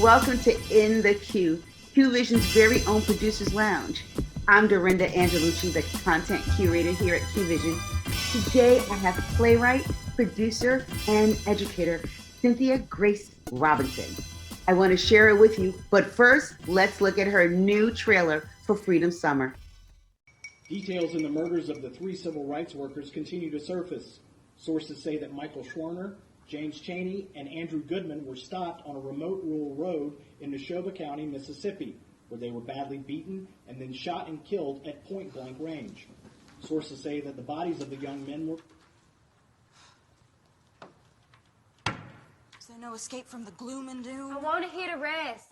Welcome to In the Queue, Q Vision's very own Producers Lounge. I'm Dorinda Angelucci, the content curator here at Q Vision. Today I have playwright, producer, and educator Cynthia Grace Robinson. I want to share it with you, but first, let's look at her new trailer for Freedom Summer. Details in the murders of the 3 civil rights workers continue to surface. Sources say that Michael Schwerner, James Chaney, and Andrew Goodman were stopped on a remote rural road in Neshoba County, Mississippi, where they were badly beaten and then shot and killed at point-blank range. Sources say that the bodies of the young men were... Is there no escape from the gloom and doom? I want to hear the rest.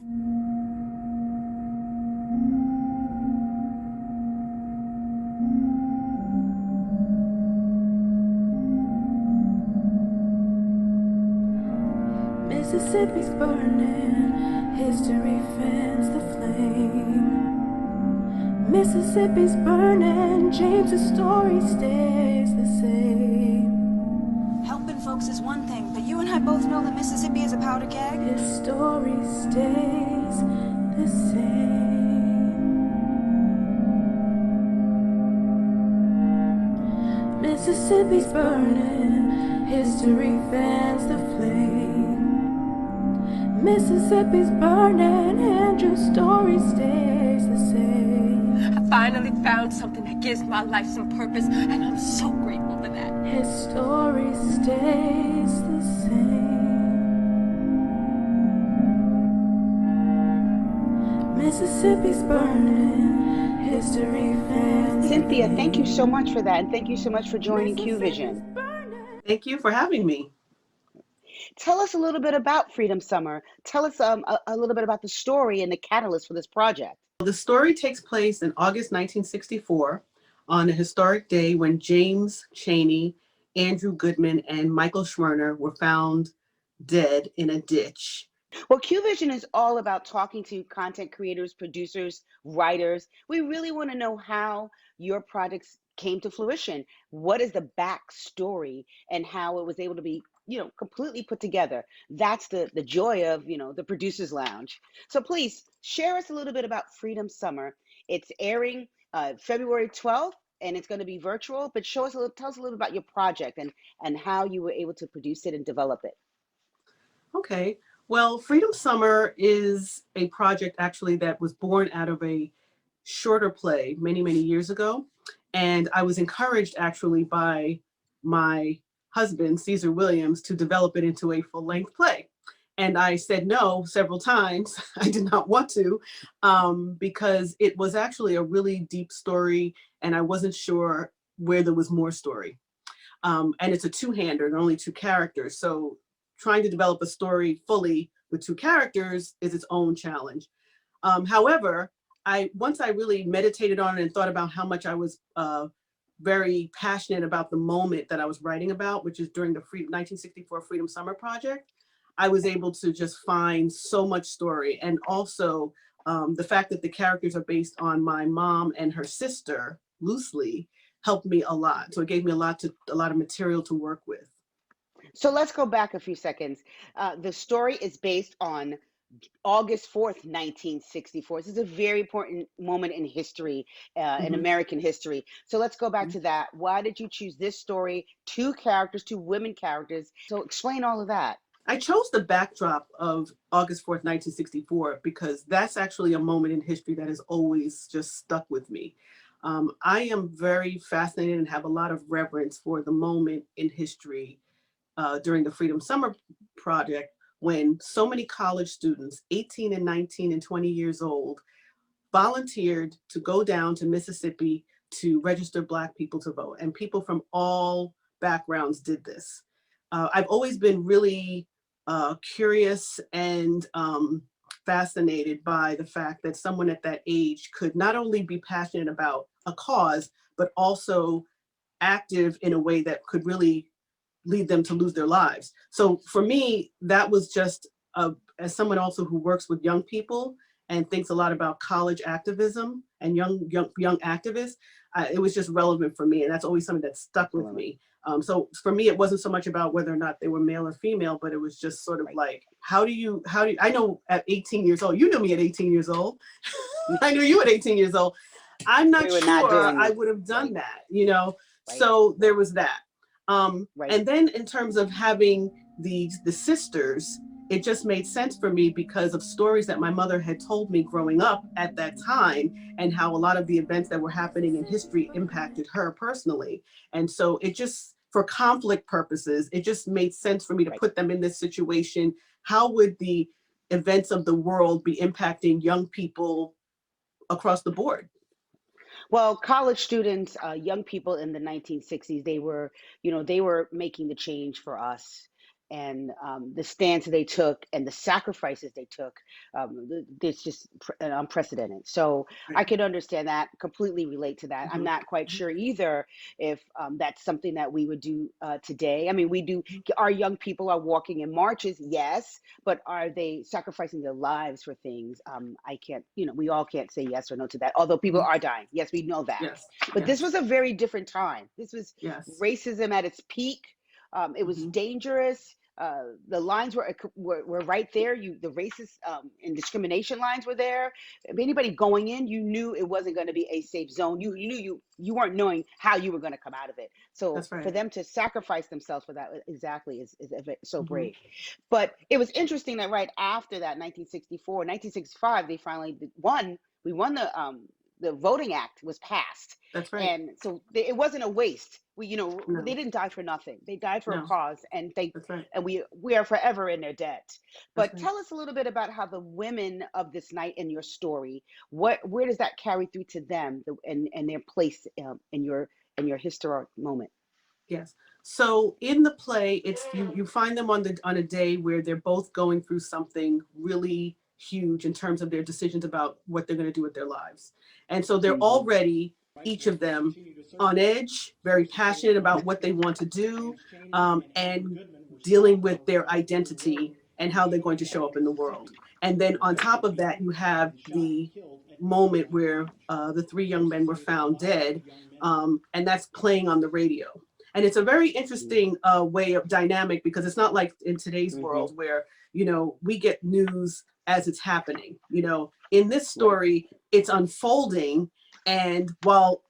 Mississippi's burning, history fans the flame. Mississippi's burning, James's story stays the same. Helping folks is one thing, but you and I both know that Mississippi is a powder keg. His story stays the same. Mississippi's burning, history fans the flame. Mississippi's burning, Andrew's story stays the same. I finally found something that gives my life some purpose, and I'm so grateful for that. His story stays the same. Mississippi's burning, history fans. Cynthia, thank you so much for that, and thank you so much for joining Q Vision. Thank you for having me. Tell us a little bit about Freedom Summer. Tell us a little bit about the story and the catalyst for this project. The story takes place in August 1964 on a historic day when James Chaney, Andrew Goodman, and Michael Schwerner were found dead in a ditch. Well, Q Vision is all about talking to content creators, producers, writers. We really want to know how your projects came to fruition. What is the backstory and how it was able to be completely put together. That's the joy of, the Producers Lounge. So please share us a little bit about Freedom Summer. It's airing February 12th, and it's going to be virtual, but tell us a little about your project and how you were able to produce it and develop it. Okay. Well, Freedom Summer is a project actually that was born out of a shorter play many, many years ago. And I was encouraged actually by my husband, Caesar Williams, to develop it into a full-length play. And I said no several times. I did not want to, because it was actually a really deep story and I wasn't sure where there was more story. And it's a two-hander, there are only 2 characters. So trying to develop a story fully with 2 characters is its own challenge. However, once I really meditated on it and thought about how much I was very passionate about the moment that I was writing about, which is during the 1964 Freedom Summer Project, I was able to just find so much story. And also the fact that the characters are based on my mom and her sister loosely helped me a lot. So it gave me a lot of material to work with. So let's go back a few seconds. The story is based on August 4th, 1964. This is a very important moment in history, in American history. So let's go back to that. Why did you choose this story? 2 characters, 2 women characters. So explain all of that. I chose the backdrop of August 4th, 1964, because that's actually a moment in history that has always just stuck with me. I am very fascinated and have a lot of reverence for the moment in history during the Freedom Summer Project, when so many college students, 18 and 19 and 20 years old, volunteered to go down to Mississippi to register Black people to vote. And people from all backgrounds did this. I've always been really curious and fascinated by the fact that someone at that age could not only be passionate about a cause, but also active in a way that could really lead them to lose their lives. So for me, that was just, as someone also who works with young people and thinks a lot about college activism and young activists, it was just relevant for me, and that's always something that stuck with Excellent. me. So for me, it wasn't so much about whether or not they were male or female, but it was just sort of Right. like, how do you, I know at 18 years old, you knew me at 18 years old. I knew you at 18 years old. I'm not We were not sure doing I this. would have done Right. that, you know? Right. So there was that. Right. And then in terms of having the sisters, it just made sense for me because of stories that my mother had told me growing up at that time, and how a lot of the events that were happening in history impacted her personally. And so it just, for conflict purposes, it just made sense for me to Right. put them in this situation. How would the events of the world be impacting young people across the board? Well, college students, young people in the 1960s, they were making the change for us. And the stance they took and the sacrifices they took, it's just unprecedented. So Right. I could understand that, completely relate to that. I'm Mhm. not quite sure either if that's something that we would do today. I mean, we do, our young people are walking in marches, yes, but are they sacrificing their lives for things? I can't, we all can't say yes or no to that, although people Mhm. are dying. Yes, we know that. Yes, But this yes, was a very different time. This was yes. racism at its peak. It was Mhm. dangerous. The lines were right there. The racist and discrimination lines were there. If anybody going in, you knew it wasn't going to be a safe zone. You knew you weren't knowing how you were going to come out of it. So That's for right. them to sacrifice themselves for that exactly is so Mhm. brave. But it was interesting that right after that, 1964, 1965, they finally won. We won the Voting Act was passed, That's right. and so it wasn't a waste. They No, didn't die for nothing. They died for a no, cause, and that's right. we are forever in their debt. That's But right. tell us a little bit about how the women of this night in your story, where does that carry through to them, and their place in your historic moment? Yes. So in the play, it's you find them on a day where they're both going through something really huge in terms of their decisions about what they're going to do with their lives. And so they're Hmm. already, Rights each of workers them, continue to on surface. edge, very Sources say passionate that about Michael what they want to Schwerner, do, James Chaney, and Andrew and Goodman were dealing stopped on with a their remote rural identity road and in how they're going to Nora show up County, in the world. Mississippi. And then on top Detectives of that, believe you the two had have been shot and the killed at the moment underground where range. the three young men Sources were say that found while the dead, young men were and that's playing on the radio. And it's a very interesting way of dynamic, because it's not like in today's Hmm. world where, we get news as it's happening. In this Right. story, it's unfolding, and while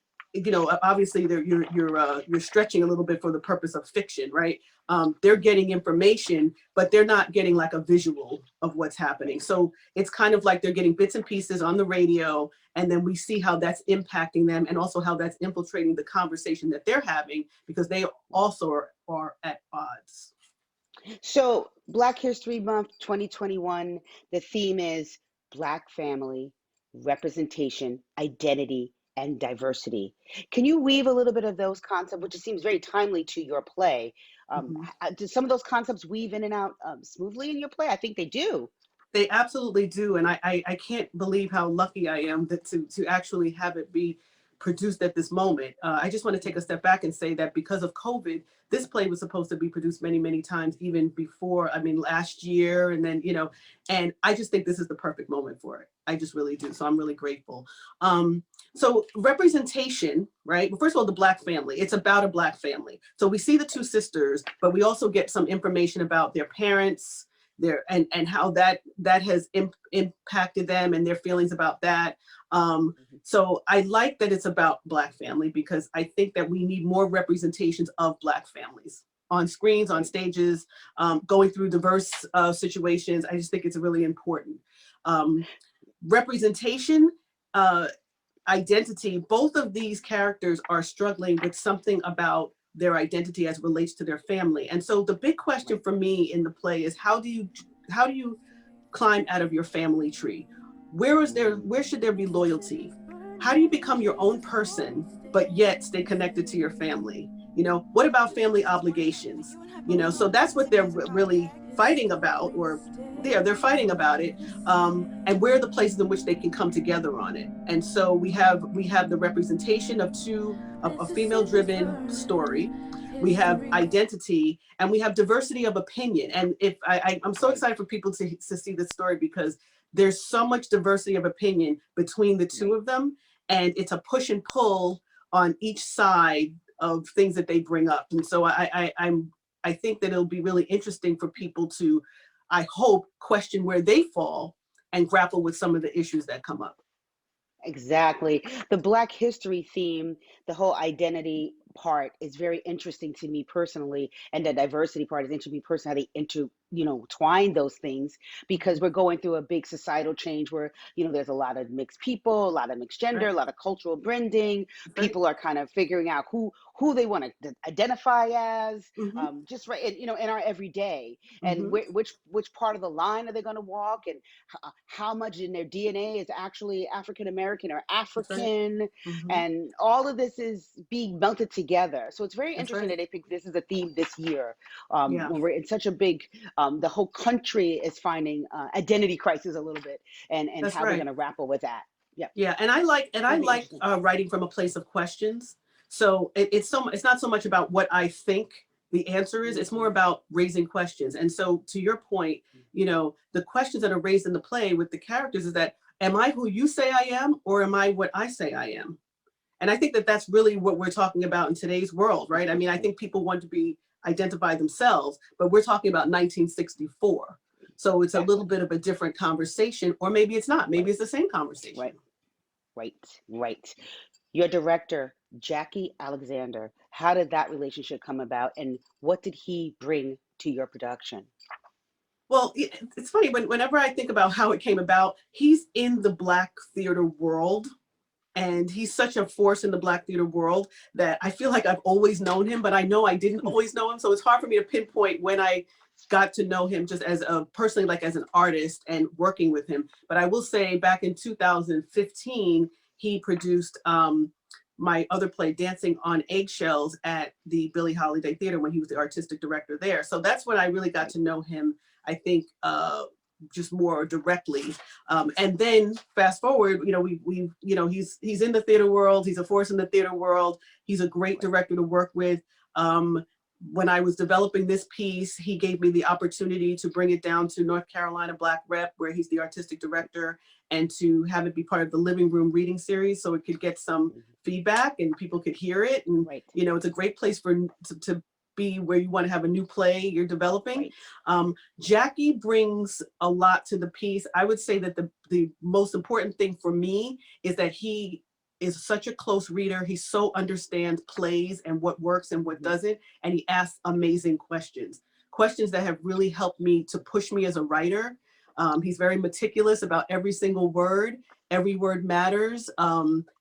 obviously you're stretching a little bit for the purpose of fiction, right? They're getting information, but they're not getting like a visual of what's happening. So it's kind of like they're getting bits and pieces on the radio, and then we see how that's impacting them, and also how that's infiltrating the conversation that they're having, because they also are at odds. So, Black History Month 2021, the theme is Black family, representation, identity, and diversity. Can you weave a little bit of those concepts, which seems very timely to your play? Mhm. Do some of those concepts weave in and out smoothly in your play? I think they do. They absolutely do, and I can't believe how lucky I am that to actually have it be produced at this moment. I just want to take a step back and say that because of COVID, this play was supposed to be produced many times, even before. I mean, last year, and then and I just think this is the perfect moment for it. I just really do. So I'm really grateful. Um, so representation, right? Well, first of all, the Black family. It's about a Black family. So we see the two sisters, but we also get some information about their parents, and how that has impacted them and their feelings about that. So I like that it's about Black family, because I think that we need more representations of Black families on screens, on Right. stages, going through diverse situations. I just think it's really important. Um, Representation, uh, identity, both of these characters are struggling with something about their identity as it relates to their family. And so the big question Right. for me in the play is, how do you climb out of your family tree? Where should there be loyalty? How do you become your own person but yet stay connected to your family? What about family obligations? So that's what they're really fighting about, or they're fighting about it. And where are the places in which they can come together on it? And so we have the representation of a female driven story. We have identity, and we have diversity of opinion. And if I'm so Right. excited for people to see this story, because there's so much diversity of opinion between the two Right. of them, and it's a push and pull on each side of things that they bring up. And so I think that it'll be really interesting for people to, I hope, question where they fall and grapple with some of the issues that come up. Exactly. The Black history theme, the whole identity part is very interesting to me personally, and the diversity part is interesting to me personally, how they twine those things, because Mhm. we're going through a big societal change where, there's a lot of mixed people, a lot of mixed gender, Right. a lot of cultural blending. That's right. People are kind of figuring out who they want to identify as, Hmm. just right, in our everyday, and Hmm. which part of the line are they going to walk, and how much in their DNA is actually African American or That's right. African, Hmm. and all of this is being melted together. So it's very That's interesting right. that they picked this as a theme this year, Yeah, when we're in such a big, the whole country is finding identity crisis a little bit, and that's how they're right. going to grapple with that. Yep, Yeah, and I going to be like interesting. writing from a place of questions. So it's not so much about what I think the answer is. It's more Hmm. about raising questions. And so to your point, the questions that are raised in the play with the characters is that, am I who you say I am, or am I what I say I am? And I think that that's really what we're talking about in today's world, right? I mean, I think people want to be identify themselves, but we're talking about 1964. So it's a little Exactly. bit of a different conversation, or maybe it's not. Maybe Right. it's the same conversation. Right. Right. Right. Your director, Jackie Alexander, how did that relationship come about, and what did he bring to your production? Well, it's funny whenever I think about how it came about, he's in the Black theater world, and he's such a force in the Black theater world that I feel like I've always known him, but I know I didn't always know him. So it's hard for me to pinpoint when I got to know him just as a personally, like as an artist and working with him. But I will say back in 2015, he produced my other play, Dancing on Eggshells, at the Billie Holiday Theater when he was the artistic director there. So that's when I really got Right. to know him, I think, just more directly. And then fast forward, he's in the theater world. He's a force in the theater world. He's a great Right. director to work with. When I was developing this piece, he gave me the opportunity to bring it down to North Carolina Black Rep, where he's the artistic director, and to have it be part of the living room reading series so it could get some Mhm. feedback and people could hear it. And, Right. it's a great place to be where you want to have a new play you're developing. Right. Jackie brings a lot to the piece. I would say that the most important thing for me is that he is such a close reader. He so understands plays and what works and what Mhm. doesn't. And he asks amazing questions that have really helped me to push me as a writer. He's very meticulous about every single word. Every word matters.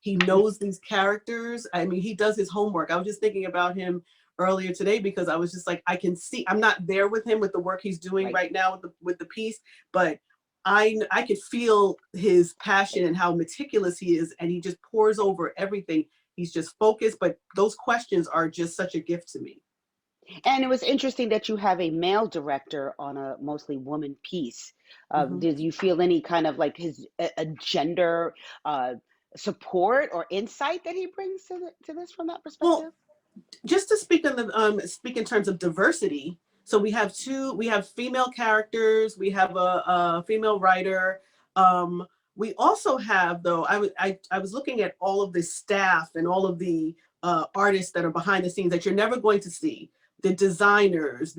He knows these characters. I mean, he does his homework. I was just thinking about him earlier today because I was just like, I can see, I'm not there with him with the work he's doing Right. right now with the piece, but I could feel his passion Right. and how meticulous he is, and he just pours over everything. He's just focused, but those questions are just such a gift to me. And it was interesting that you have a male director on a mostly woman piece. Mhm. Did you feel any kind of like his a gender uh, support or insight that he brings to this from that Well, perspective? just to speak in terms of diversity, so we have female characters, we have a female writer. um we also have, though, I was looking at all of the staff and all of the artists that are behind the scenes that you're never going to see, the designers,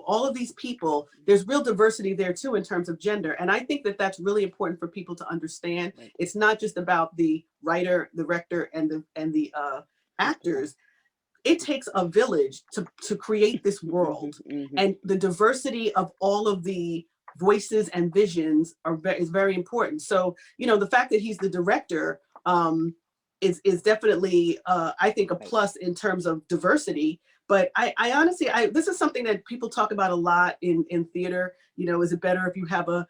all of these people. There's real diversity there too in terms of gender, and I think that that's really important for people to understand. Right. It's not just about the writer, the director, and the actors. It takes a village to create this Hmm. world, Hmm. and the diversity of all of the voices and visions is very important. So the fact that he's the director is definitely, I think, a Right. plus in terms of diversity. But I honestly, this is something that people talk about a lot in theater. Is it better if you have a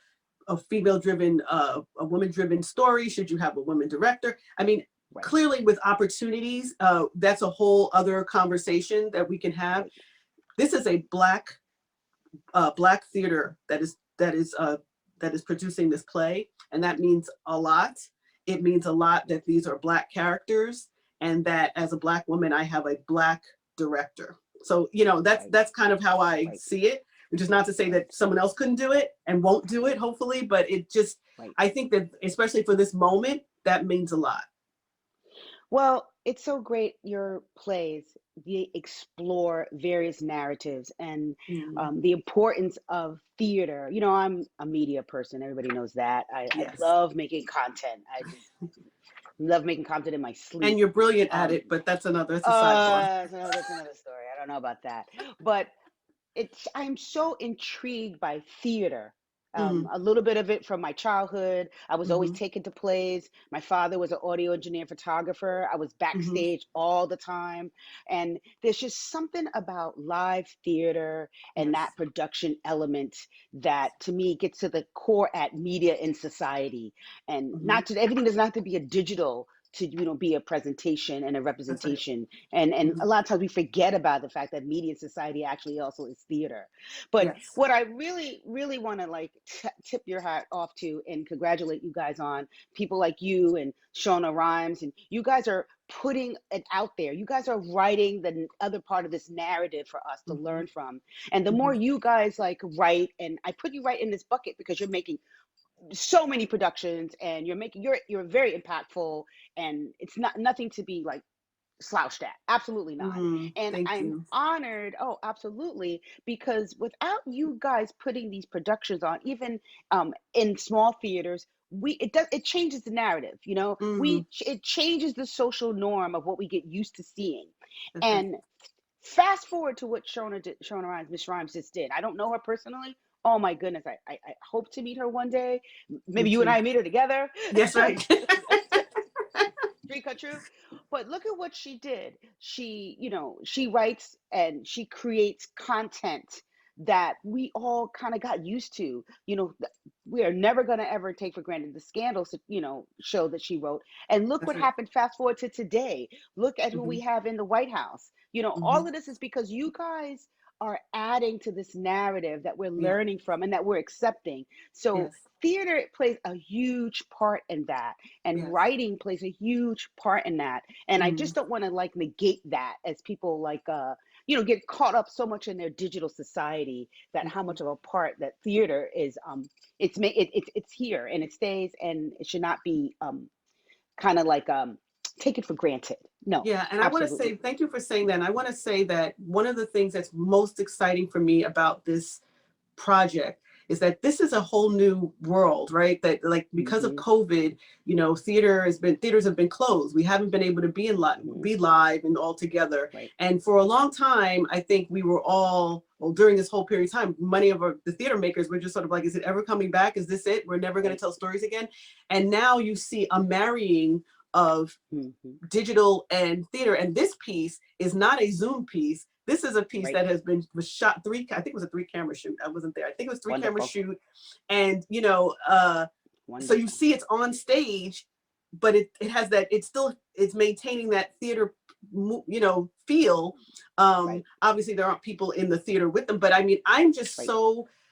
female driven, a woman driven story? Should you have a woman director? I mean, Right. clearly with opportunities, that's a whole other conversation that we can have. Right. This is a black theater that is producing this play, and that means a lot. It means a lot that these are Black characters, and that as a Black woman, I have a Black director. So that's Right. that's kind of how I Right. see it. which is not to say that someone else couldn't do it and won't do it, hopefully, but it just, Right. I think that especially for this moment, that means a lot. Well, it's so great your plays, they explore various narratives and Mm, the importance of theater. You know, I'm a media person. Everybody knows that. I yes. love making content. I just love making content in my And sleep. you're brilliant at Um, it, but that's a sidebar. so that's another story. I don't know about that. But I'm so intrigued by theater. Mm-hmm, A little bit of it from my childhood. I was always mm-hmm, taken to plays. My father was an audio engineer, photographer. I was mm-hmm. backstage all the time. And there's just something about live theater and Yes. that production element that to me gets to the core at media in society. And Mm-hmm. not to everything does not have to be a digital to be a presentation and a That's right. representation, and Mm-hmm. a lot of times we forget about the fact that media society actually also is theater. But Yes. what I really want to like tip your hat off to and congratulate you guys on, people like you and Shona Rhimes, and you guys are putting it out there. You guys are writing the other part of this narrative for us to Mm-hmm. learn from. And the Mm-hmm. more you guys like write, and I put you right in this bucket because you're making so many productions and you're very impactful, and it's not nothing to be like slouched at. Absolutely not. Mm-hmm. And Thank I'm you. honored, oh, absolutely, because without you guys putting these productions on, even in small theaters, it changes the narrative, you know. Mm-hmm. It changes the social norm of what we get used to seeing. That's right. And fast forward to what Shona Rhimes, Miss Rhimes just did. I don't know her personally. Oh my goodness, I hope to meet her one day. Me Maybe you and too. I meet her together. Yes, right. Dream come true. But look at what she did. She writes and she creates content that we all kind of got used to. We are never going to ever take for granted the scandals, show that she wrote. And look That's what right. happened fast forward to today. Look at who Mm-hmm. we have in the White House. Mm-hmm. All of this is because you guys are adding to this narrative that we're Yeah. learning from and that we're accepting. So Yes. theater plays a huge part in that, and Yes. writing plays a huge part in that. And I Mm-hmm. just don't want to like negate that as people like get caught up so much in their digital society, that how Mm-hmm. much of a part that theater is. It's here and it stays, and it should not be kind of like taken for granted. No, Yeah, and I want to absolutely. say thank you for saying that. And I want to say that one of the things that's most exciting for me about this project is that this is a whole new world, right? That like because of Hmm. COVID, theaters have been closed. We haven't been able to Hmm. be live and all together. Right. And for a long time, I think we were all, well, during this whole period of time, many of the theater makers were just sort of like, is it ever coming back? Is this it? We're never going to Right. tell stories again. And now you see a marrying of Hmm. digital and theater. And this piece is not a Zoom piece. This is a piece Right. that was shot I think it was a 3 camera shoot. I wasn't there. I think it was 3 camera Wonderful. shoot. And, so you Wonderful. see it's on stage, but it has that, it's maintaining that theater, feel. Right. Obviously there aren't people in the theater with them, but I mean, Right.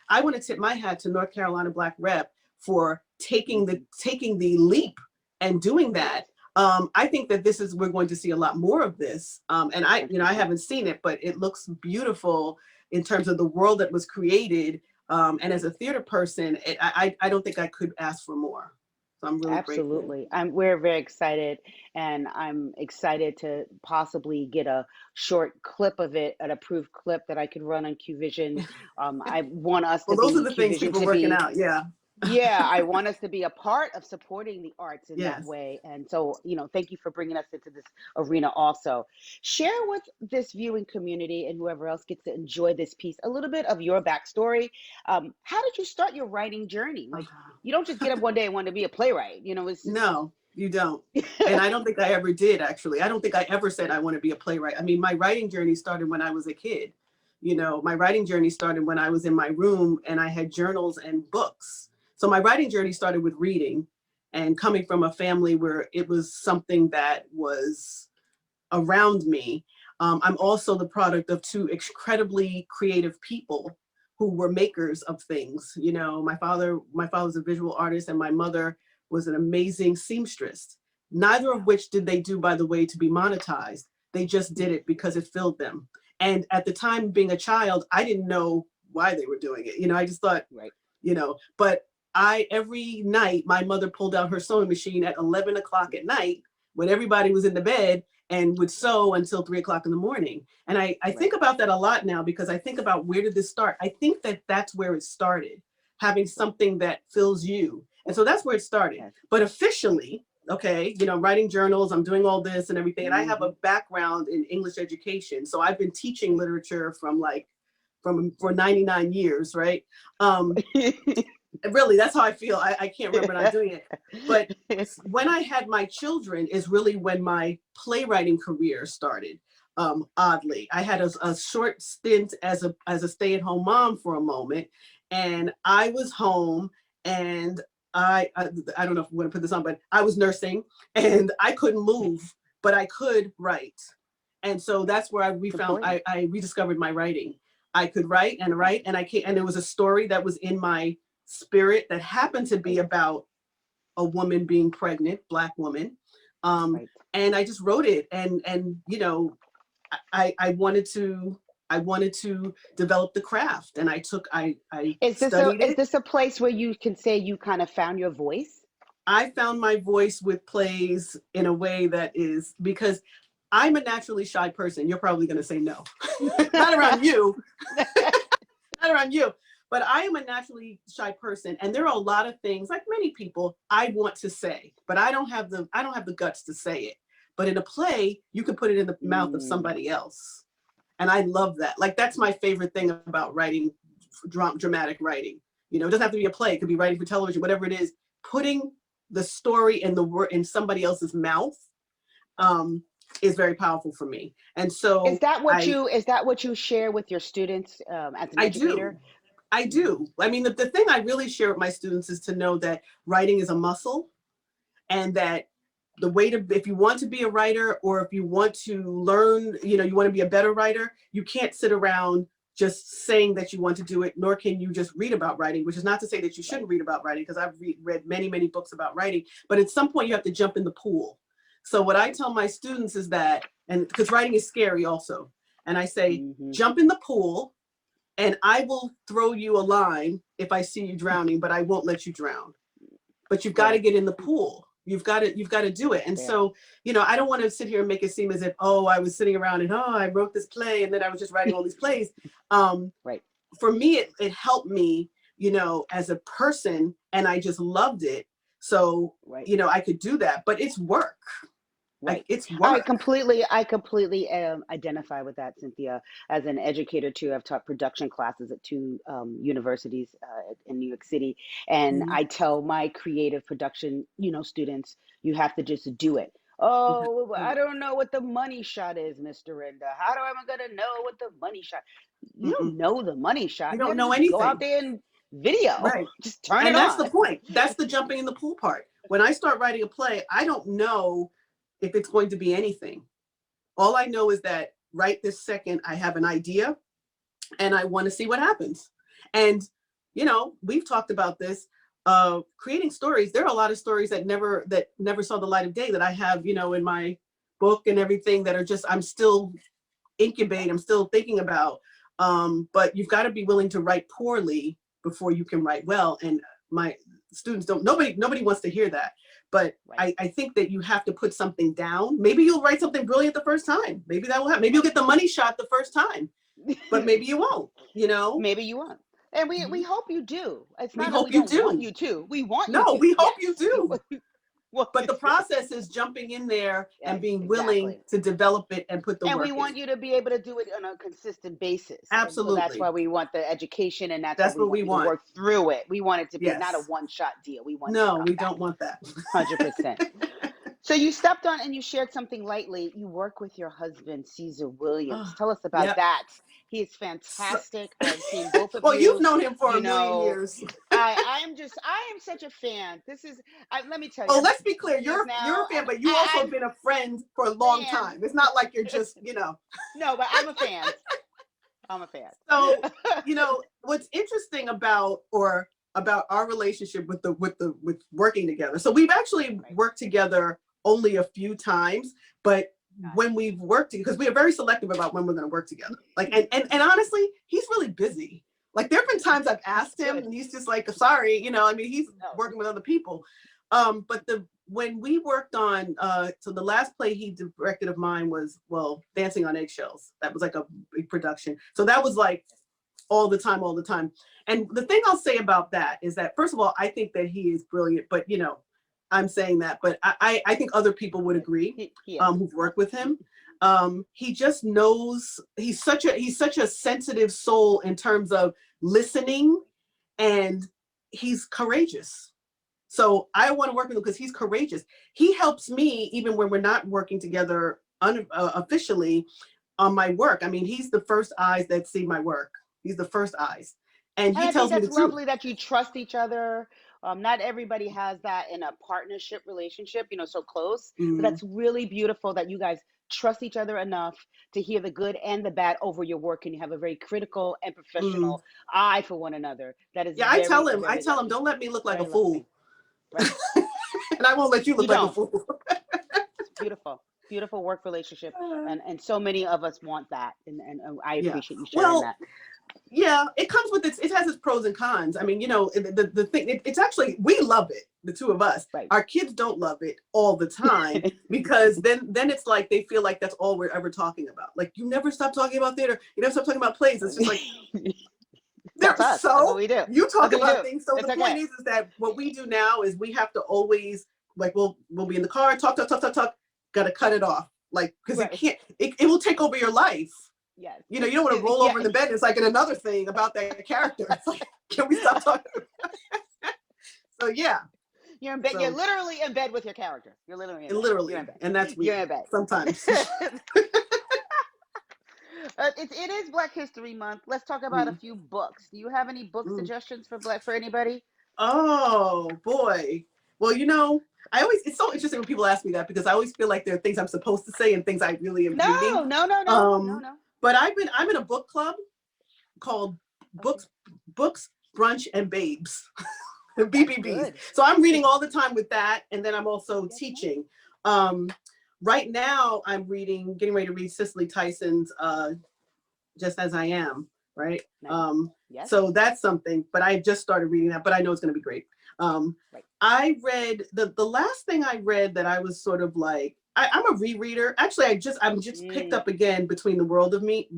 I want to tip my hat to North Carolina Black Rep for taking Hmm. the leap and doing Right. that. I think that we're going to see a lot more of this. And I 100%. haven't seen it, but it looks beautiful in terms of the world that was created. And as a theater person, I don't think I could ask for more. So I'm really grateful. Absolutely. We're very excited, and I'm excited to possibly get a short clip of it, an approved clip that I could run on QVision. I want us Well, to those are be the things QVision people to working be. out. Yeah. Yeah, I want us to be a part of supporting the arts in that Yes. way. And so, thank you for bringing us into this arena also. Share with this viewing community and whoever else gets to enjoy this piece a little bit of your backstory. How did you start your writing journey? Like, you don't just get up one day and want to be a playwright. It's just. No, you don't. And I don't think I ever did, actually. I don't think I ever said I want to be a playwright. I mean, my writing journey started when I was a kid. My writing journey started when I was in my room and I had journals and books. So my writing journey started with reading, and coming from a family where it was something that was around me. I'm also the product of two incredibly creative people who were makers of things. My father's a visual artist, and my mother was an amazing seamstress. Neither of which did they do, by the way, to be monetized. They just did it because it filled them. And at the time, being a child, I didn't know why they were doing it. You know, I just thought, Right. you know, but every night, my mother pulled out her sewing machine at 11 o'clock at night when everybody was in the bed and would sew until 3 o'clock in the morning. And I think Right. about that a lot now, because I think about, where did this start? I think that that's where it started, having something that fills you. And so that's where it started. Yes. But officially, okay, you know, writing journals, I'm doing all this and everything. And I have a Mhm. background in English education. So I've been teaching literature for 99 years, right? Really, that's how I feel. I can't remember not doing it. But when I had my children is really when my playwriting career started. Oddly, I had a short stint as a stay-at-home mom for a moment, and I was home, and I don't know if I want to put this on, but I was nursing and I couldn't move, but I could write. And so that's where Important. I rediscovered my writing. I could write, and I can't, and there was a story that was in my spirit that happened to be Right. about a woman being pregnant, Black woman. Um, Right. and I just wrote it, and you know, I wanted to develop the craft, and I studied Is it. this a place where you can say you kind of found your voice? I found my voice with plays in a way that is, because I'm a naturally shy person. You're probably going to say no, not around you, not around you. But I am a naturally shy person, and there are a lot of things, like many people, I want to say, but I don't have the guts to say it. But in a play, you can put it in the mouth of Mm, somebody else, and I love that. Like, that's my favorite thing about writing, dramatic writing. You know, it doesn't have to be a play; it could be writing for television, whatever it is. Putting the story and the word in somebody else's mouth um, is very powerful for me. And so is that what you share with your students as an I educator? do. I Mhm. do. I mean, the thing I really share with my students is to know that writing is a muscle, and that the way to, if you want to be a writer, or if you want to learn, you know, you want to be a better writer, you can't sit around just saying that you want to do it, nor can you just read about writing, which is not to say that you Right. shouldn't read about writing, because I've read many, many books about writing, but at some point you have to jump in the pool. So what I Right. tell my students is that, and because writing is scary also, and I say, Hmm. jump in the pool, and I will throw you a line if I see you drowning, but I won't let you drown. But you've got to Fair. get in the pool. You've got to do it. And Fair. so, you know, I don't want to sit here and make it seem as if, oh, I was sitting around and, oh, I wrote this play and then I was just writing all these plays. Um, Right. for me, it helped me, you know, as a person, and I just loved it. So, Right. you know, I could do that, but it's work. Like, Right. it's work. I completely identify with that, Cynthia. As an educator too, I've taught production classes at two universities in New York City, and Mhm. I tell my creative production, students, you have to just do it. You have Oh, to do I it. don't know what the money shot is, Mr. Renda. How do I am gonna know what the money shot? You don't Mm-mm. know the money You shot. You got don't to know just go out anything. there and video. Right. Just turn it And that's the on. point. That's the jumping in the pool part. When I start writing a play, I don't know if it's going to be anything. All I know is that right this second, I have an idea and I want to see what happens. And, you know, we've talked about this. Creating stories. There are a lot of stories that never saw the light of day that I have, you know, in my book and everything, that are just, I'm still incubating, I'm still thinking about. But you've got to be willing to write poorly before you can write well. And my students don't, nobody wants to hear that. But Right. I think that you have to put something down. Maybe you'll write something brilliant the first time. Maybe that will happen. Maybe you'll get the money shot the first time, but maybe you won't, you know? Maybe you won't. And we Mhm. hope you do. It's We not that we hope you don't want do. you to. We want you No, to. we hope you Yes. We do. want But you the to. process is jumping in there and Yes, being willing exactly. to develop it and put the And we work want in. you to be able to do it on a consistent basis. And so that's why Absolutely. we want the education, and that's why That's we what want we you to want. work through it. We want it to be not a Yes. one-shot deal. We want you to No, come we back don't want that. 100%. So you stepped on and you shared something lightly. You work with your husband, Caesar Williams. Oh, Tell us about yep. that. He is So, fantastic. I've seen both of well, you've you. known him for You a million know, years. I am such a fan. Let me tell you, Oh, I've been let's be clear. years You're now, a fan, and but you also I'm been a friend for a long fan. time. It's not like you're just, you know. No, but I'm a fan. I'm a fan. So, you know, what's interesting about our relationship with working together. So we've actually Right. worked together only a few times, but when we've worked, because we are very selective about when we're going to work together. Like, and honestly, he's really busy. Like there have been times I've asked him and he's just like, sorry, you know, I mean, he's working with other people. But when we worked on, so the last play he directed of mine was, well, Dancing on Eggshells. That was like a big production. So that was like all the time. And the thing I'll say about that is that, first of all, I think that he is brilliant, but you know, I'm saying that, but I think other people would agree who've worked with him. He just knows, he's such a sensitive soul in terms of listening, and he's courageous. So I want to work with him because he's courageous. He helps me even when we're not working together officially on my work. I mean, he's the first eyes that see my work. He's the first eyes. And he I tells think me the that's truth. lovely that you trust each other. Not everybody has that in a partnership relationship, you know, so close. But that's really beautiful that you guys trust each other enough to hear the good and the bad over your work, and you have a very critical and professional eye for one another. That is Yeah, I tell him, very don't let me look like a very fool. lovely. Right. And I won't let you look like a fool. It's beautiful work relationship, and so many of us want that, and I appreciate you sharing that. Yeah, it comes with it has its pros and cons. I mean, you know, the thing, it's actually, we love it, the two of us. Right. Our kids don't love it all the time because then it's like they feel like that's all we're ever talking about. Like, you never stop talking about theater, you never stop talking about plays. It's just like, that's us. That's what we do. You talk about things. So the point is that what we do now is we have to always, like, we'll be in the car, talk, gotta cut it off. Like, because it will take over your life. Yes. You know, you don't want to roll over in the bed. It's like in another thing about that character. It's like, can we stop talking? So yeah. You're in bed. You're literally in bed with your character. You're literally in bed. Literally. You're in bed. And that's weird. You're in bed. Sometimes. It is Black History Month. Let's talk about a few books. Do you have any book suggestions for anybody? Oh boy. Well, you know, it's so interesting when people ask me that, because I always feel like there are things I'm supposed to say and things I really am reading. No. But I'm in a book club called Books, Brunch, and Babes. BBBs. So I'm reading all the time with that, and then I'm also teaching. Right now I'm getting ready to read Cicely Tyson's Just As I Am, right? So that's something, but I just started reading that, but I know it's going to be great. I read the last thing I read that I was sort of like, I'm a rereader. Actually, I'm just picked up again Between the World and Me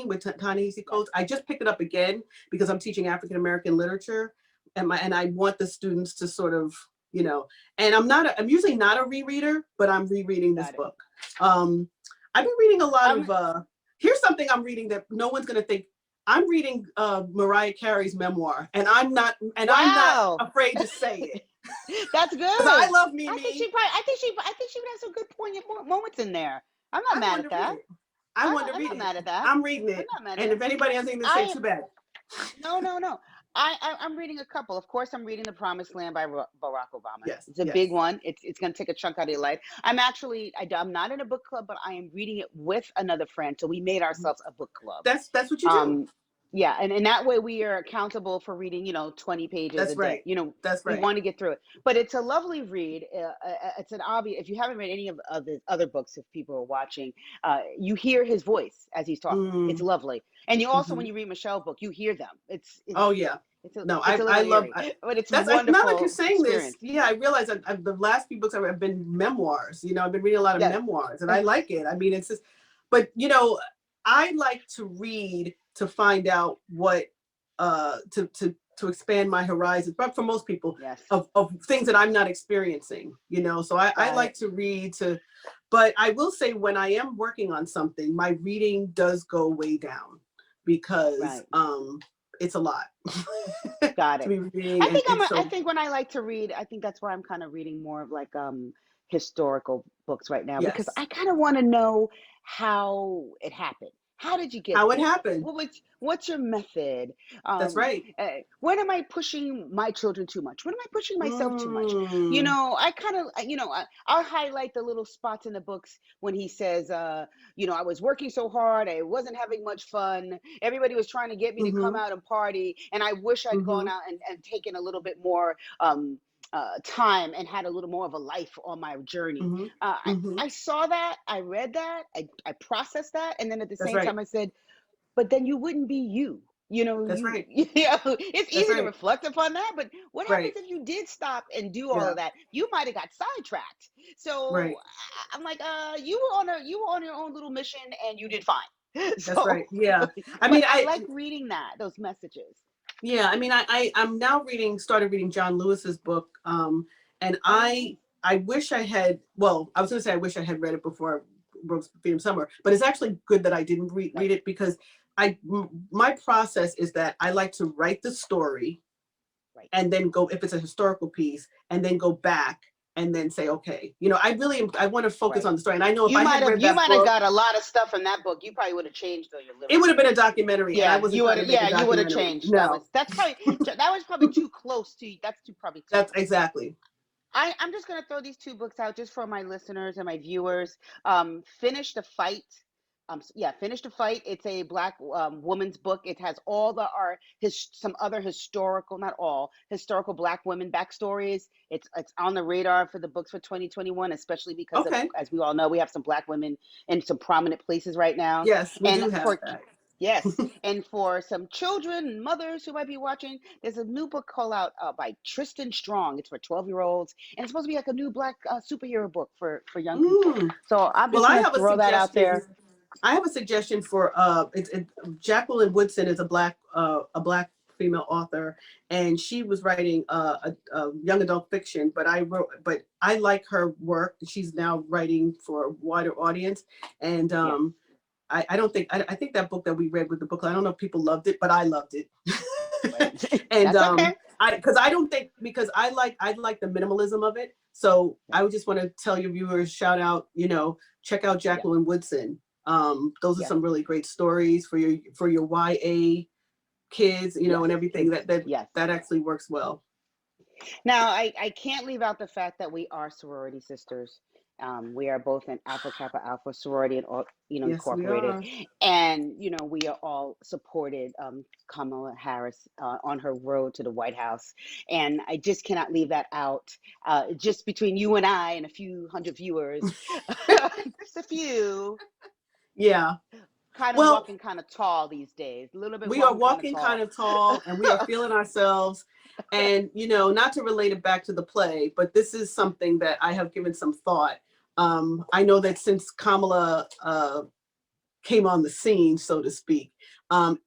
with Ta-Nehisi Coates. I just picked it up again because I'm teaching African American literature, and I want the students to sort of, you know, and I'm usually not a rereader, but I'm rereading this book. I've been reading a lot of here's something I'm reading that no one's gonna think. I'm reading Mariah Carey's memoir, and I'm not afraid to say it. That's good. I love Mimi. I think she would have some good poignant moments in there. I'm not mad at that. I want to read it. I'm not mad at that. I'm reading it. And if anybody has anything to say, too bad. No. I'm reading a couple. Of course, I'm reading The Promised Land by Barack Obama. Yes, it's a big one. It's going to take a chunk out of your life. I'm not in a book club, but I am reading it with another friend. So we made ourselves a book club. That's what you do. Yeah, and that way we are accountable for reading, 20 pages a day. That's right. We want to get through it. But it's a lovely read. It's an obvious, if you haven't read any of the other books, if people are watching, you hear his voice as he's talking. It's lovely. And you also, when you read Michelle's book, you hear them. I love it. But it's wonderful. Now that you're saying experience. this, I realize the last few books I've been memoirs. I've been reading a lot of memoirs, and I like it. I mean, it's just, but I like to read to find out what to expand my horizons, but for most people, of things that I'm not experiencing, so I like to read but I will say, when I am working on something, my reading does go way down because it's a lot. Got it. I think when I like to read, I think that's why I'm kind of reading more of like historical books right now, because I kind of want to know how it happened. How did you get how it happened? What's your method? That's right. When am I pushing my children too much? When am I pushing myself too much? I kind of, I'll highlight the little spots in the books when he says, I was working so hard, I wasn't having much fun. Everybody was trying to get me to come out and party, and I wish I'd gone out and taken a little bit more time and had a little more of a life on my journey. I saw that, I read that, I processed that, and then at the same time I said, but then you wouldn't be you. That's right. It's That's easy to right. reflect upon that, but what happens Right. if you did stop and do all Yeah. of that? You might have got sidetracked. So Right. I'm like, you were on your own little mission and you did fine. That's So, right. Yeah. I but mean, I like reading those messages. yeah, I mean, I'm now started reading John Lewis's book. And Oh, nice. I wish I had, well, I was going to say, I wish I had read it before I wrote Freedom Summer, but it's actually good that I didn't Right, read it because my process is that I like to write the story right. and then go, if it's a historical piece, and then go back and then say, okay, I want to focus Right. on the story. And I know if I had read You that might have book, got a lot of stuff from that book. You probably would have changed though your it would have literature. been a documentary, and I wasn't trying to make a You would have documentary. changed. No, That was probably too close to that's too probably too that's close. exactly. I'm just gonna throw these two books out just for my listeners and my viewers. Finish the Fight. Yeah, Finish the Fight. It's a Black woman's book. It has all some other historical, not all historical Black women backstories. It's on the radar for the books for 2021, especially because of, Okay. as we all know, we have some Black women in some prominent places right now. Yes, we And do have for that. Yes, and for some children and mothers who might be watching, there's a new book called out by Tristan Strong. It's for 12-year-olds, and it's supposed to be like a new Black superhero book for young people. Mm. So I'm Well, just I gonna have a throw that out suggestion. there. I have a suggestion for Jacqueline Woodson is a black female author, and she was writing a young adult fiction. But I like her work. She's now writing for a wider audience, and Yes, I don't think I think that book that we read with the book. I don't know if people loved it, but I loved it. right. And That's okay. I don't think because I like the minimalism of it. So Yes, I would just want to tell your viewers, shout out, check out yes, Jacqueline Woodson. Those are yes, some really great stories for your YA kids, yes, and everything kids. that Yes. actually works well. Now, I can't leave out the fact that we are sorority sisters. We are both in Alpha Kappa Alpha sorority and Yes, we incorporated, are. and we are all supported Kamala Harris on her road to the White House, and I just cannot leave that out. Just between you and I and a few hundred viewers, just a few, Yeah. kind of Well, walking kind of tall these days, a little bit we are walking kind of walking kind tall. of tall and we are feeling ourselves. And, not to relate it back to the play, but this is something that I have given some thought. I know that since Kamala came on the scene, so to speak,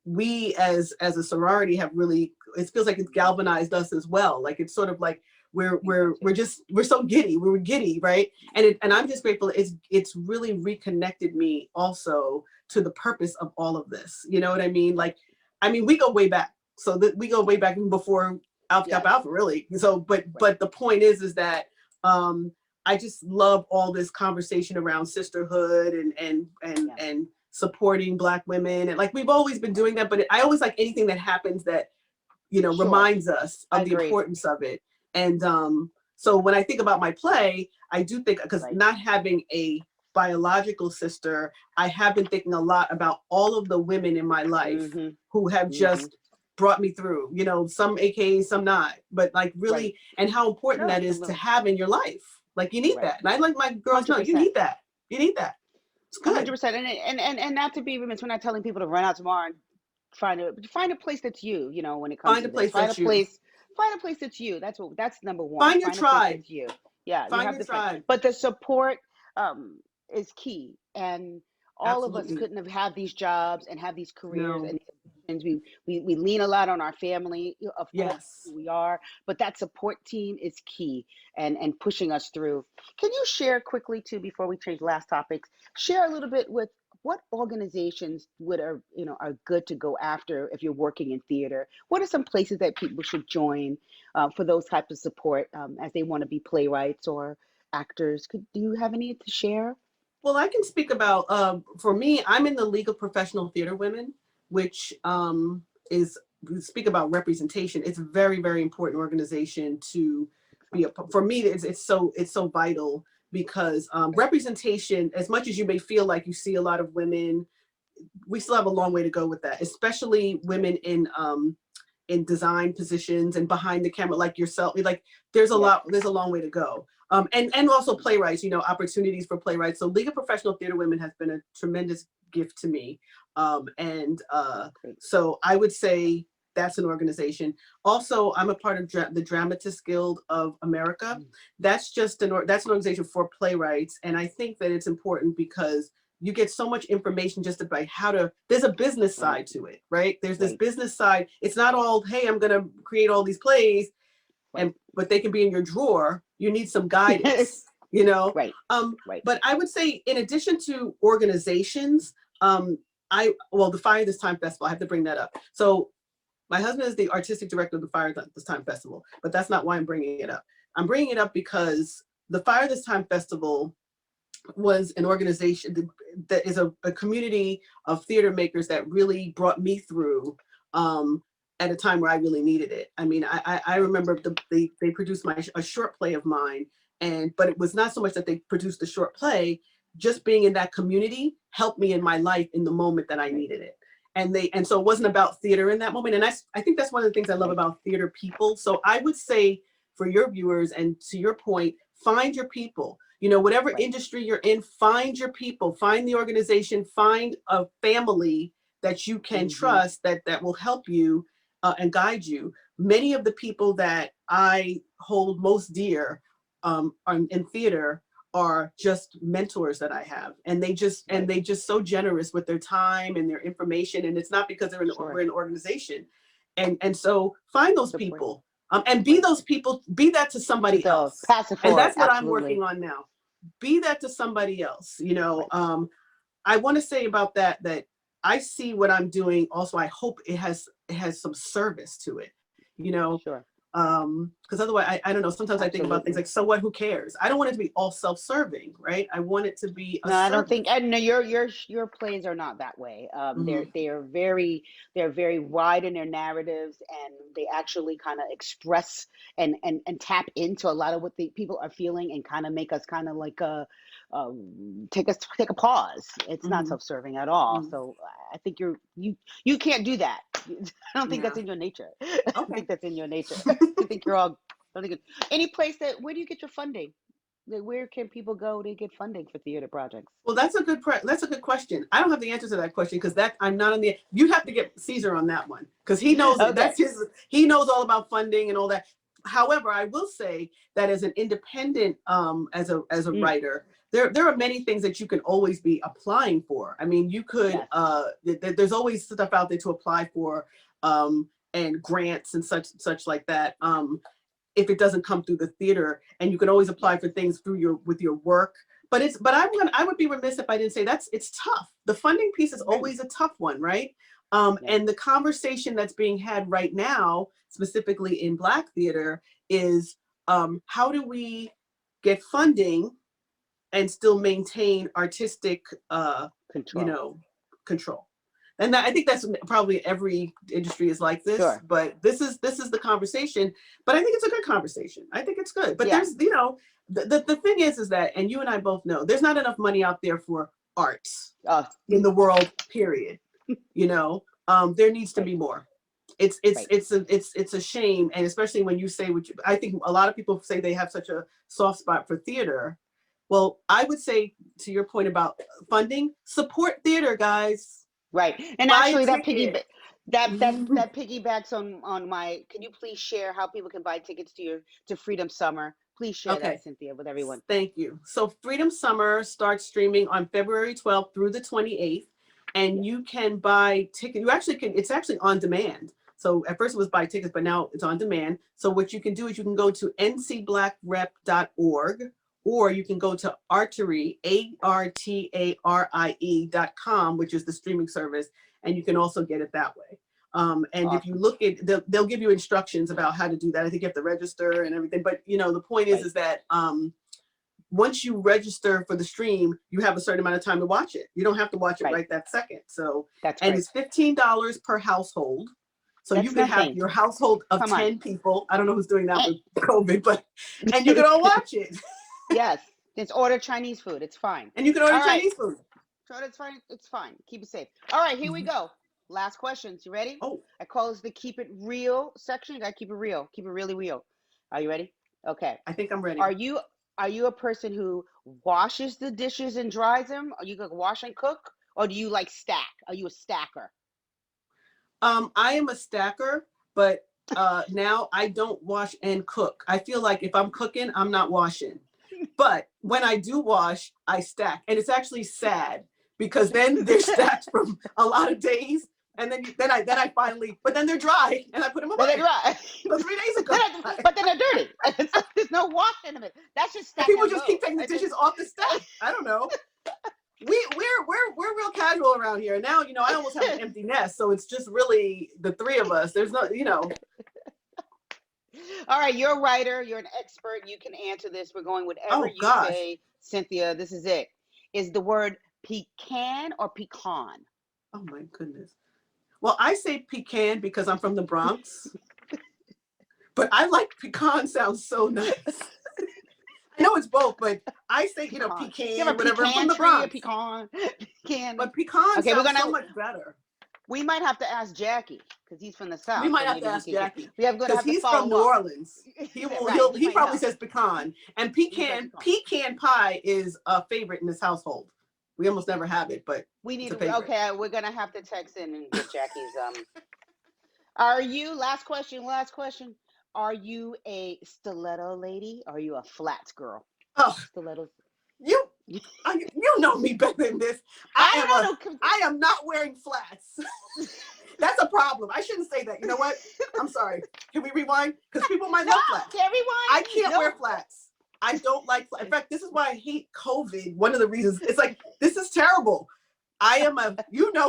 we as a sorority have really, it feels like it's galvanized us as well. Like it's sort of like I think so too. we're so giddy. We were giddy, right? And I'm just grateful. It's really reconnected me also to the purpose of all of this. You know what I mean? Like, I mean, we go way back. So that we go way back even before Alpha Yes, Kappa Alpha, really. So, right. but the point is that I just love all this conversation around sisterhood Yeah, and supporting Black women, and like we've always been right. doing that. But I always like anything that happens that Sure, reminds us I of the agree. importance of it. And so when I think about my play, I do think, because Right. not having a biological sister, I have been thinking a lot about all of the women in my life Mhm. who have Mhm. just brought me through, some AKs, some not, but like Right. really, and how important No, that is to absolutely. have in your life. Like you need Right. that. And I like my girls know you 100%. need that. You need that. It's good. 100%. And not to be remiss, we're not telling people to run out tomorrow and find a place that's you, when it comes Find a to this. place that's you. Find a place that's you. That's number one. Find your Find a place tribe. that's you. Yeah, you Find have your to find. tribe. But the support is key. And all of us Absolutely. couldn't have had these jobs and have these careers No. and we lean a lot on our family, of course, Yes. who we are, but that support team is key and pushing us through. Can you share quickly too, before we change last topics, share a little bit with what organizations are good to go after if you're working in theater? What are some places that people should join for those types of support as they want to be playwrights or actors? Do you have any to share? Well, I can speak about, for me, I'm in the League of Professional Theater Women, which is, we speak about representation. It's a very, very important organization to be for me, it's so vital because representation, as much as you may feel like you see a lot of women, we still have a long way to go with that, especially women in design positions and behind the camera, like yourself. Like there's a long way to go. And also playwrights, opportunities for playwrights. So League of Professional Theater Women has been a tremendous gift to me. So I would say that's an organization. Also, I'm a part of the Dramatists Guild of America. That's just that's an organization for playwrights. And I think that it's important because you get so much information just about there's a business side to it, right? There's this business side. It's not all, hey, I'm going to create all these plays, but they can be in your drawer. You need some guidance, Right. But I would say, in addition to organizations, the Fire This Time Festival, I have to bring that up. So my husband is the artistic director of the Fire This Time Festival, but that's not why I'm bringing it up. I'm bringing it up because the Fire This Time Festival was an organization that is a community of theater makers that really brought me through at a time where I really needed it. I mean, I remember they produced a short play of mine, but it was not so much that they produced the short play, just being in that community helped me in my life in the moment that I needed it. And so it wasn't about theater in that moment. And I think that's one of the things I love about theater people. So I would say for your viewers, and to your point, find your people. Whatever industry you're in, find your people, find the organization, find a family that you can trust that will help you and guide you. Many of the people that I hold most dear in theater are just mentors that I have, and they just so generous with their time and their information. And it's not because we're an organization, and so find those people. And be those people, be that to somebody else. Pass it forward. And that's what Absolutely. I'm working on now. Be that to somebody else. I want to say about that I see what I'm doing. Also, I hope it has some service to it. Sure. Because otherwise, I don't know. Sometimes I think about things like, so what? Who cares? I don't want it to be all self-serving, right? I want it to be. I don't think. No, your plays are not that way. They're very wide in their narratives, and they actually kind of express and tap into a lot of what the people are feeling, and kind of make us kind of like take a pause. It's not self-serving at all. So I think you can't do that. I don't think that's in your nature. I don't think that's in your nature. I think you're all. I don't think any place where do you get your funding? Where can people go to get funding for theater projects? Well, that's a good question. I don't have the answer to that question because I'm not on the. You have to get Caesar on that one because he knows that's his. He knows all about funding and all that. However, I will say that as an independent, as a writer, there are many things that you can always be applying for. I mean, you could. There's always stuff out there to apply for, and grants and such like that. If it doesn't come through the theater, and you can always apply for things with your work. But I would be remiss if I didn't say it's tough. The funding piece is always a tough one, right? And the conversation that's being had right now, specifically in Black theater, is how do we get funding and still maintain artistic control. And I think that's probably every industry is like this, but this is the conversation. But I think it's a good conversation. I think it's good. But there's, the thing is that, and you and I both know, there's not enough money out there for arts in the world, period. There needs to be more. It's a shame. And especially when you say, I think a lot of people say they have such a soft spot for theater. Well, I would say, to your point about funding, support theater, guys. Right. And actually that piggybacks on my, can you please share how people can buy tickets to Freedom Summer? Please share that, Cynthia, with everyone. Thank you. So Freedom Summer starts streaming on February 12th through the 28th, and you can buy tickets. It's actually on demand. So at first it was buy tickets, but now it's on demand. So what you can do is you can go to ncblackrep.org, or you can go to Arterie, ARTARIE.com, which is the streaming service, and you can also get it that way. And if you look at, they'll give you instructions about how to do that. I think you have to register and everything. But the point is that once you register for the stream, you have a certain amount of time to watch it. You don't have to watch it right that second. So it's $15 per household. So you can have your household of 10 people. I don't know who's doing that with COVID, and you can all watch it. Yes, just order Chinese food. It's fine. And you can order Chinese food. So it's fine. It's fine. Keep it safe. All right, here we go. Last questions. You ready? Oh, I call this the keep it real section. You gotta keep it real. Keep it really real. Are you ready? Okay. I think I'm ready. Are you a person who washes the dishes and dries them? Are you gonna wash and cook? Or do you like stack? Are you a stacker? I am a stacker, but now I don't wash and cook. I feel like if I'm cooking, I'm not washing. But when I do wash, I stack, and it's actually sad because then they're stacked from a lot of days, and then I finally, but then they're dry, and I put them Then they away. dry. So 3 days ago, But then they're dirty. It's like there's no washing them. That's just and stacking people them just both. keep taking the dishes off the stack. I don't know. We're real casual around here. Now, I almost have an empty nest, so it's just really the three of us. There's no. All right, you're a writer, you're an expert, you can answer this. We're going whatever Oh you gosh. say, Cynthia. This is it. Is the word pecan or pecan? Oh my goodness. Well, I say pecan because I'm from the Bronx, but I like pecan sounds so nice. I know it's both, but I say, Pecan. pecan, You have a whatever. I'm from pecan the tree, a Bronx. pecan, pecan. But pecan Okay, sounds so much better. we might have to ask Jackie because he's from the South. We might So have to maybe ask Jackie we have gonna because have to he's from follow New up. Orleans. He Right, he might probably know. says pecan. And He says pecan pie is a favorite in this household. We almost never have it, but We it's need a to. favorite. Okay, we're gonna have to text in and get Jackie's. Are you? Last question. Last question. Are you a stiletto lady? Or are you a flats girl? Oh, Stilettos. you know me better than this. I don't know. I am not wearing flats. That's a problem. I shouldn't say that. You know what? I'm sorry. Can we rewind? Because people might love flats. Everyone. I can't No. wear flats. I don't like flats. In fact, this is why I hate COVID. One of the reasons. It's like, this is terrible. I am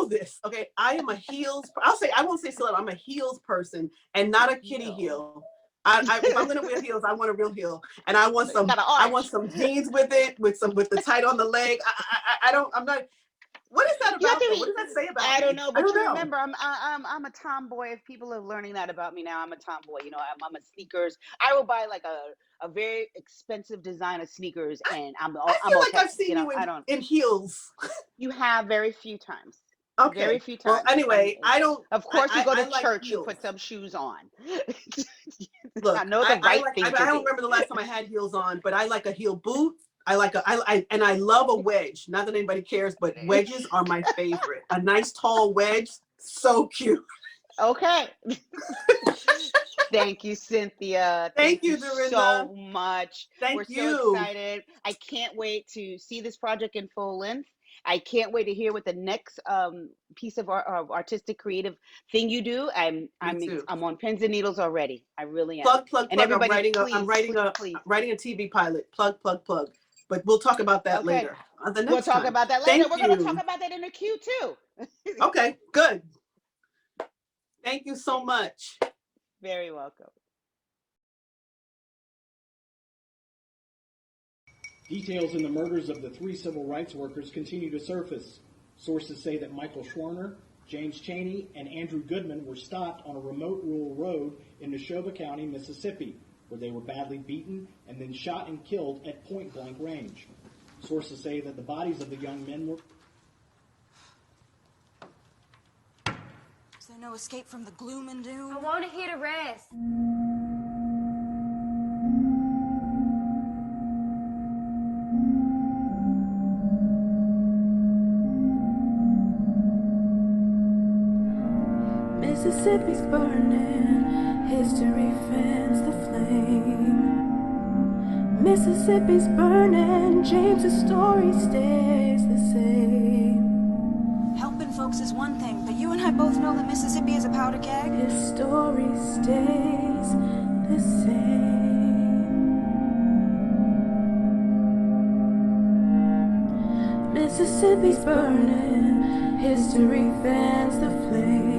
this. Okay. I am a heels. I won't say stiletto. I'm a heels person and not a kitty heel. If I'm gonna wear heels, I want a real heel, and I want some jeans with it, with the tight on the leg. I'm not. What is that about? What does that say about me? I don't know, but you know. remember, I'm a tomboy. If people are learning that about me now, I'm a tomboy. I'm a sneakers. I will buy like a very expensive designer sneakers, and I'm I feel like okay. I've seen you in heels. You have very few times. Okay. Very few times. Well, anyway, I don't. Of course, you go to like church, heels. you put some shoes on. Look, I know the right thing to I don't do. remember the last time I had heels on, but I like a heel boot. I love a wedge. Not that anybody cares, but wedges are my favorite. A nice tall wedge, so cute. Okay. Thank you, Cynthia. Thank you, so much. We're you. so excited. I can't wait to see this project in full length. I can't wait to hear what the next piece of artistic creative thing you do. I'm on pins and needles already. I really am. Plug. And everybody, I'm writing a TV pilot. Plug. But we'll talk about that later. We'll talk about that later. We're going to talk about that in the queue too. Okay, good. Thank you so much. Very welcome. Details in the murders of the 3 civil rights workers continue to surface. Sources say that Michael Schwerner, James Chaney, and Andrew Goodman were stopped on a remote rural road in Neshoba County, Mississippi, where they were badly beaten and then shot and killed at point-blank range. Sources say that the bodies of the young men were... Is there no escape from the gloom and doom? I want to hear the rest. Mississippi's burning, history fans the flame. Mississippi's burning, James's story stays the same. Helping folks is one thing, but you and I both know that Mississippi is a powder keg. His story stays the same. Mississippi's burning, history fans the flame.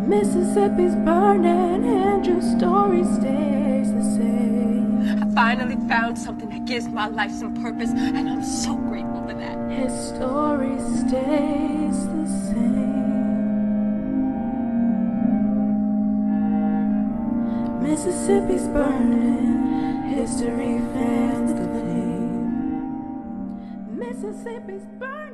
Mississippi's burning, Andrew's story stays the same. I finally found something that gives my life some purpose, and I'm so grateful for that. His story stays the same. Mississippi's burning, history fans the flame. Mississippi's burning.